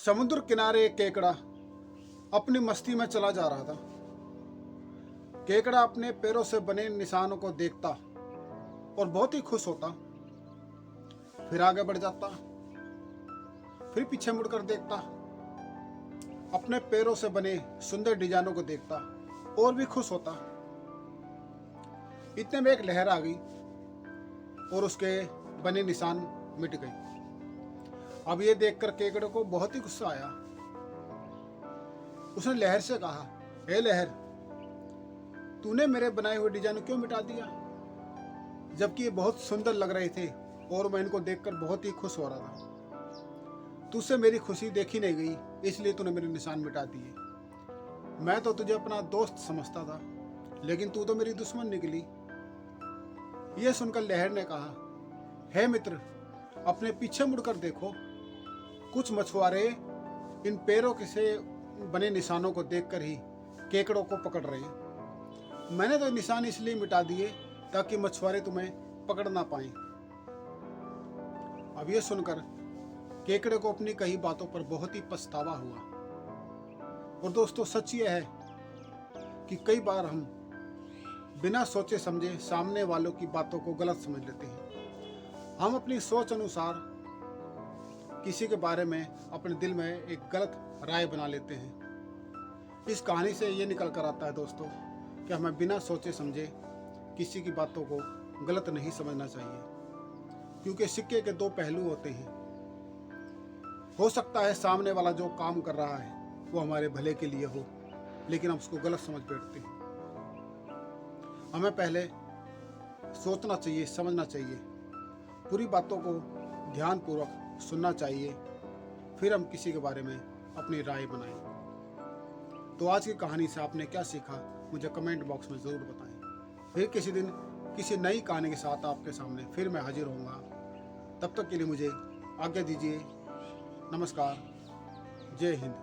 समुद्र किनारे एक केकड़ा अपनी मस्ती में चला जा रहा था। केकड़ा अपने पैरों से बने निशानों को देखता और बहुत ही खुश होता। फिर आगे बढ़ जाता, फिर पीछे मुड़कर देखता, अपने पैरों से बने सुंदर डिजाइनों को देखता और भी खुश होता। इतने में एक लहर आ गई और उसके बने निशान मिट गए। अब ये देखकर केकड़े को बहुत ही गुस्सा आया। उसने लहर से कहा, हे लहर, तूने मेरे बनाए हुए डिजाइन क्यों मिटा दिया, जबकि ये बहुत सुंदर लग रहे थे और मैं इनको देखकर बहुत ही खुश हो रहा था। तुझसे मेरी खुशी देखी नहीं गई, इसलिए तूने मेरे निशान मिटा दिए। मैं तो तुझे अपना दोस्त समझता था, लेकिन तू तो मेरी दुश्मन निकली। यह सुनकर लहर ने कहा, हे मित्र, अपने पीछे मुड़कर देखो। कुछ मछुआरे इन पैरों के से बने निशानों को देखकर ही केकड़ों को पकड़ रहे हैं। मैंने तो निशान इसलिए मिटा दिए ताकि मछुआरे तुम्हें पकड़ ना पाएं। अब यह सुनकर केकड़े को अपनी कही बातों पर बहुत ही पछतावा हुआ। और दोस्तों, सच यह है कि कई बार हम बिना सोचे समझे सामने वालों की बातों को गलत समझ लेते हैं। हम अपनी सोच अनुसार किसी के बारे में अपने दिल में एक गलत राय बना लेते हैं। इस कहानी से ये निकल कर आता है दोस्तों कि हमें बिना सोचे समझे किसी की बातों को गलत नहीं समझना चाहिए, क्योंकि सिक्के के दो पहलू होते हैं। हो सकता है सामने वाला जो काम कर रहा है वो हमारे भले के लिए हो, लेकिन हम उसको गलत समझ बैठते हैं। हमें पहले सोचना चाहिए, समझना चाहिए, पूरी बातों को ध्यानपूर्वक सुनना चाहिए, फिर हम किसी के बारे में अपनी राय बनाएं। तो आज की कहानी से आपने क्या सीखा, मुझे कमेंट बॉक्स में ज़रूर बताएं। फिर किसी दिन किसी नई कहानी के साथ आपके सामने फिर मैं हाजिर होऊंगा। तब तक के लिए मुझे आज्ञा दीजिए। नमस्कार, जय हिंद।